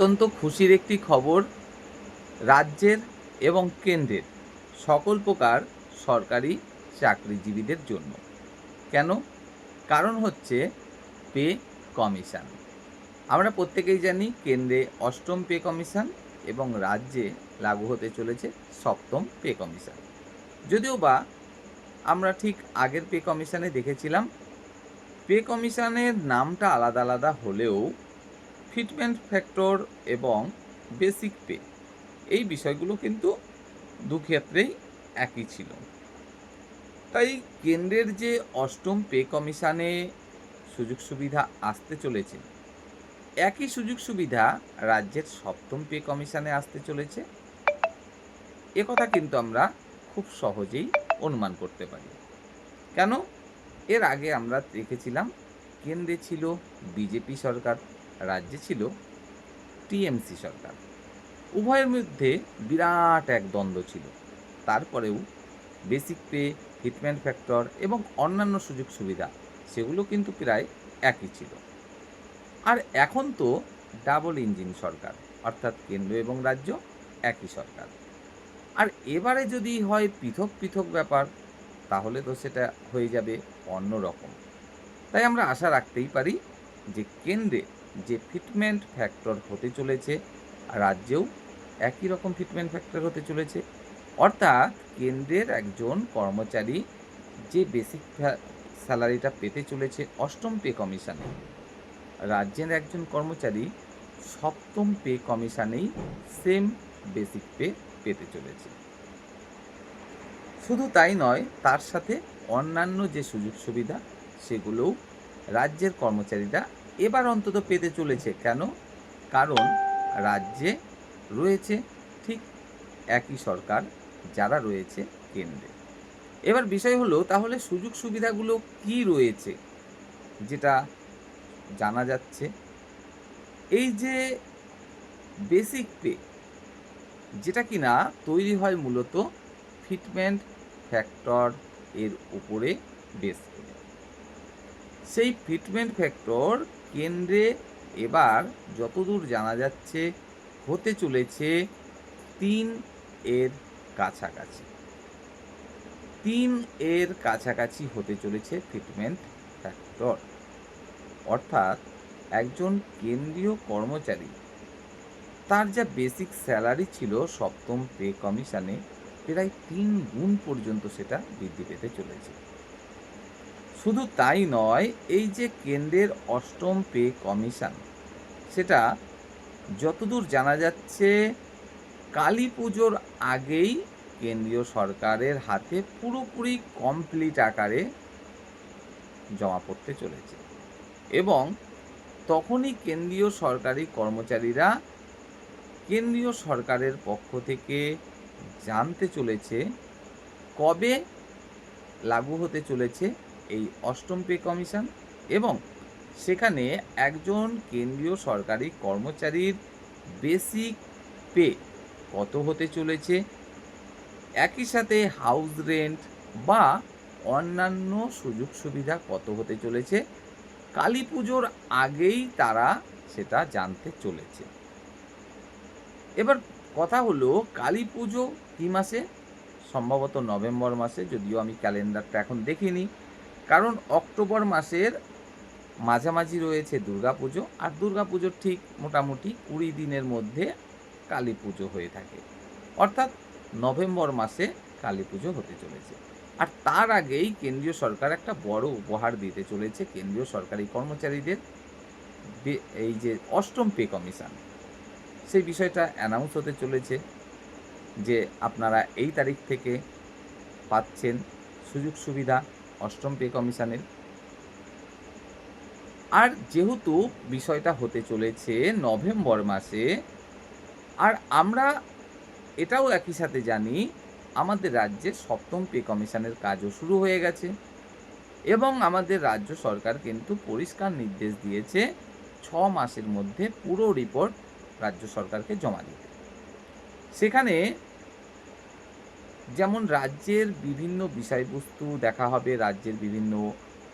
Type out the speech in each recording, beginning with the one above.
অত্যন্ত খুশির একটি খবর রাজ্যের এবং কেন্দ্রের সকল প্রকার সরকারি চাকরিজীবীদের জন্য। কেন? কারণ হচ্ছে পে কমিশন। আমরা প্রত্যেকেই জানি কেন্দ্রে ৮ম পে কমিশন এবং রাজ্যে লাগু হতে চলেছে ৭ম পে কমিশন। যদিও বা আমরা ঠিক আগের পে কমিশনে দেখেছিলাম পে কমিশনের নামটা আলাদা আলাদা হলেও ফিটমেন্ট ফ্যাক্টর এবং বেসিক পে এই বিষয়গুলো কিন্তু দুক্ষেত্রেই একই ছিল। তাই কেন্দ্রের যে ৮ম পে কমিশনে সুযোগ সুবিধা আসতে চলেছে, একই সুযোগ সুবিধা রাজ্যের ৭ম পে কমিশনে আসতে চলেছে, একথা কিন্তু আমরা খুব সহজেই অনুমান করতে পারি। কেন? এর আগে আমরা দেখেছিলাম কেন্দ্রে ছিল বিজেপি সরকার, রাজ্যে ছিল টিএমসি সরকার। উভয়ের মধ্যে বিরাট এক দ্বন্দ্ব ছিল। তারপরেও বেসিক পে, ফিটমেন্ট ফ্যাক্টর এবং অন্যান্য সুযোগ সুবিধা সেগুলো কিন্তু প্রায় একই ছিল। আর এখন তো ডাবল ইঞ্জিন সরকার, অর্থাৎ কেন্দ্র এবং রাজ্য একই সরকার। আর এবারে যদি হয় পৃথক পৃথক ব্যাপার, তাহলে তো সেটা হয়ে যাবে অন্য রকম। তাই আমরা আশা রাখতেই পারি যে কেন্দ্রে যে ফিটমেন্ট ফ্যাক্টর হতে চলেছে, রাজ্যেও একই রকম ফিটমেন্ট ফ্যাক্টর হতে চলেছে। অর্থাৎ কেন্দ্রের একজন কর্মচারী যে বেসিক স্যালারিটা পেতে চলেছে ৮ম পে কমিশনে, রাজ্যের একজন কর্মচারী ৭ম পে কমিশনেই সেম বেসিক পে পেতে চলেছে। শুধু তাই নয়, তার সাথে অন্যান্য যে সুযোগ সুবিধা সেগুলোও রাজ্যের কর্মচারীরা এবার অন্তত পেতে চলেছে। কেন? কারণ রাজ্যে রয়েছে ঠিক একই সরকার যারা রয়েছে কেন্দ্রে। এবার বিষয় হলো তাহলে সুযোগ সুবিধাগুলো কি রয়েছে যেটা জানা যাচ্ছে। এই যে বেসিক পে, যেটা কিনা তৈরি হয় মূলত ফিটমেন্ট ফ্যাক্টর এর উপরে বেস করে, সেই ফিটমেন্ট ফ্যাক্টর কেন্দ্রে এবার যতদূর জানা যাচ্ছে হতে চলেছে ৩ এর কাছাকাছি। ৩ এর কাছাকাছি হতে চলেছে ফিটমেন্ট ফ্যাক্টর। অর্থাৎ একজন কেন্দ্রীয় কর্মচারী তার যা বেসিক স্যালারি ছিল ৭ম পে কমিশনে, প্রায় ৩ গুণ পর্যন্ত সেটা বৃদ্ধি পেতে চলেছে। শুধু তাই নয়, এই যে কেন্দ্রের ৮ম পে কমিশন, সেটা যতদূর জানা যাচ্ছে কালী পুজোর আগেই কেন্দ্রীয় সরকারের হাতে পুরোপুরি কমপ্লিট আকারে জমা পড়তে চলেছে এবং তখনই কেন্দ্রীয় সরকারি কর্মচারীরা কেন্দ্রীয় সরকারের পক্ষ থেকে জানতে চলেছে কবে লাগু হতে চলেছে এই ৮ম পে কমিশন এবং সেখানে একজন কেন্দ্রীয় সরকারি কর্মচারীর বেসিক পে কত হতে চলেছে, একই সাথে হাউস রেন্ট বা অন্যান্য সুযোগ সুবিধা কত হতে চলেছে, কালী পুজোর আগেই তারা সেটা জানতে চলেছে। এবার কথা হলো কালী পুজো কী মাসে? সম্ভবত নভেম্বর মাসে, যদিও আমি ক্যালেন্ডারটা এখন দেখিনি। কারণ অক্টোবর মাসের মাঝামাঝি রয়েছে দুর্গাপুজো, আর দুর্গাপুজোর ঠিক মোটামুটি ২০ দিনের মধ্যে কালী পুজো হয়ে থাকে। অর্থাৎ নভেম্বর মাসে কালী পুজো হতে চলেছে। আর তার আগেই কেন্দ্রীয় সরকার একটা বড় উপহার দিতে চলেছে কেন্দ্রীয় সরকারি কর্মচারীদের, এই যে ৮ম পে কমিশন, সেই বিষয়টা অ্যানাউন্স হতে চলেছে যে আপনারা এই তারিখ থেকে পাচ্ছেন সুযোগ সুবিধা ৮ম পে কমিশনের। আর যেহেতু বিষয়টা হতে চলেছে নভেম্বর মাসে, আর আমরা এটাও একই সাথে জানি আমাদের রাজ্যে ৭ম পে কমিশনের কাজও শুরু হয়ে গেছে এবং আমাদের রাজ্য সরকার কিন্তু পরিষ্কার নির্দেশ দিয়েছে ৬ মাসের মধ্যে পুরো রিপোর্ট রাজ্য সরকারকে জমা দিতে। সেখানে যেমন রাজ্যের বিভিন্ন বিষয়বস্তু দেখা হবে, রাজ্যের বিভিন্ন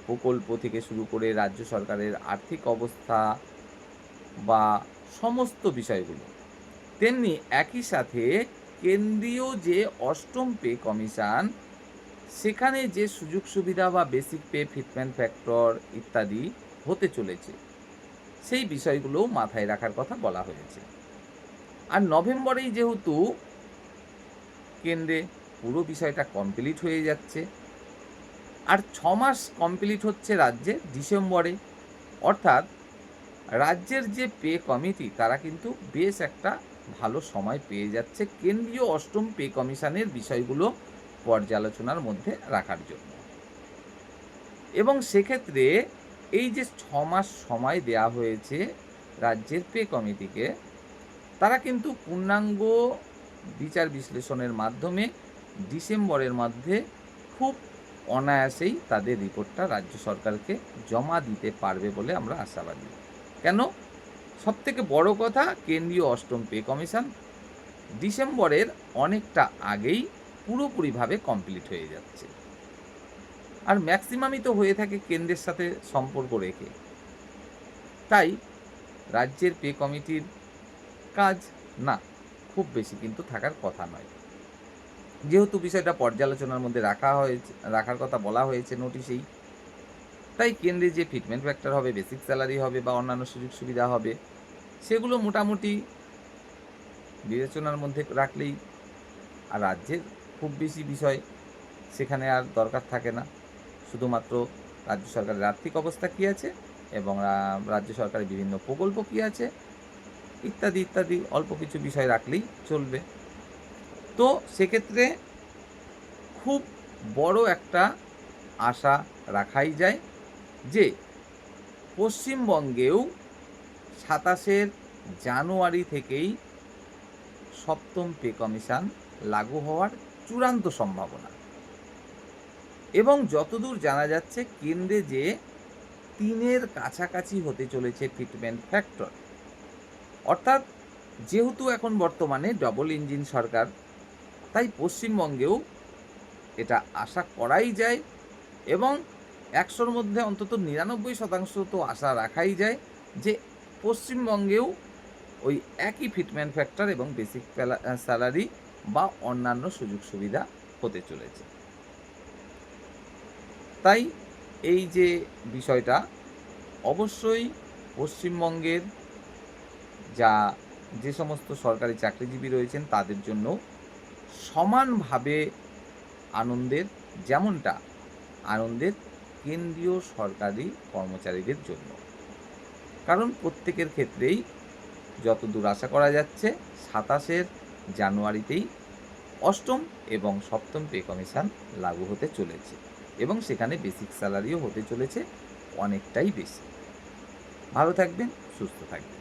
প্রকল্প থেকে শুরু করে রাজ্য সরকারের আর্থিক অবস্থা বা সমস্ত বিষয়গুলো, তেমনি একই সাথে কেন্দ্রীয় যে অষ্টম পে কমিশন, সেখানে যে সুযোগ সুবিধা বা বেসিক পে, ফিটমেন্ট ফ্যাক্টর ইত্যাদি হতে চলেছে, সেই বিষয়গুলোও মাথায় রাখার কথা বলা হয়েছে। আর নভেম্বরেই যেহেতু কেন্দ্রে পুরো বিষয়টা কমপ্লিট হয়ে যাচ্ছে, আর 6 মাস কমপ্লিট হচ্ছে রাজ্যে ডিসেম্বরে, অর্থাৎ রাজ্যের যে পে কমিটি তারা কিন্তু বেশ একটা ভালো সময় পেয়ে যাচ্ছে কেন্দ্রীয় অষ্টম পে কমিশনের বিষয়গুলো পর্যালোচনার মধ্যে রাখার জন্য। এবং সেক্ষেত্রে এই যে 6 মাস সময় দেয়া হয়েছে রাজ্যের পে কমিটিকে, তারা কিন্তু পূর্ণাঙ্গ বিচার বিশ্লেষণের মাধ্যমে ডিসেম্বরের মধ্যে খুব অনায়াসেই তাদের রিপোর্টটা রাজ্য সরকারকে জমা দিতে পারবে বলে আমরা আশাবাদী। কেন? সবথেকে বড় কথা, কেন্দ্রীয় অষ্টম পে কমিশন ডিসেম্বরের অনেকটা আগেই পুরোপুরিভাবে কমপ্লিট হয়ে যাচ্ছে। আর ম্যাক্সিমামই তো হয়ে থাকে কেন্দ্রের সাথে সম্পর্ক রেখে। তাই রাজ্যের পে কমিটির কাজ না খুব বেশি কিন্তু থাকার কথা নয়। যেহেতু বিষয়টা পর্যালোচনার মধ্যে রাখার কথা বলা হয়েছে নোটিশেই, তাই কেন্দ্রে যে ফিটমেন্ট ফ্যাক্টর হবে, বেসিক স্যালারি হবে বা অন্যান্য সুযোগ সুবিধা হবে, সেগুলো মোটামুটি বিবেচনার মধ্যে রাখলেই, আর রাজ্যের খুব বেশি বিষয় সেখানে আর দরকার থাকে না। শুধুমাত্র রাজ্য সরকারের আর্থিক অবস্থা কী আছে এবং রাজ্য সরকারের বিভিন্ন প্রকল্প কী আছে ইত্যাদি ইত্যাদি অল্প কিছু বিষয় রাখলেই চলবে। তো সেক্ষেত্রে খুব বড় একটা আশা রাখাই যায় যে পশ্চিমবঙ্গেও 27 জানুয়ারি থেকেই সপ্তম পে কমিশন লাগু হওয়ার চূড়ান্ত সম্ভাবনা। এবং যতদূর জানা যাচ্ছে কেন্দ্রে যে 3-এর কাছাকাছি হতে চলেছে ফিটমেন্ট ফ্যাক্টর, অর্থাৎ যেহেতু এখন বর্তমানে ডবল ইঞ্জিন সরকার, তাই পশ্চিমবঙ্গেও এটা আশা করাই যায় এবং 100-র মধ্যে অন্তত 99% তো আশা রাখাই যায় যে পশ্চিমবঙ্গেও ওই একই ফিটমেন্ট ফ্যাক্টর এবং বেসিক স্যালারি বা অন্যান্য সুযোগ সুবিধা হতে চলেছে। তাই এই যে বিষয়টা অবশ্যই পশ্চিমবঙ্গের যে সমস্ত সরকারি চাকরিজীবী রয়েছেন তাদের জন্য সমানভাবে আনন্দের, যেমনটা আনন্দের কেন্দ্রীয় সরকারি কর্মচারীদের জন্য। কারণ প্রত্যেকের ক্ষেত্রেই যতদূর আশা করা যাচ্ছে 27 জানুয়ারিতেই অষ্টম এবং সপ্তম পে কমিশন লাগু হতে চলেছে এবং সেখানে বেসিক স্যালারিও হতে চলেছে অনেকটাই বেশি। ভালো থাকবেন, সুস্থ থাকবেন।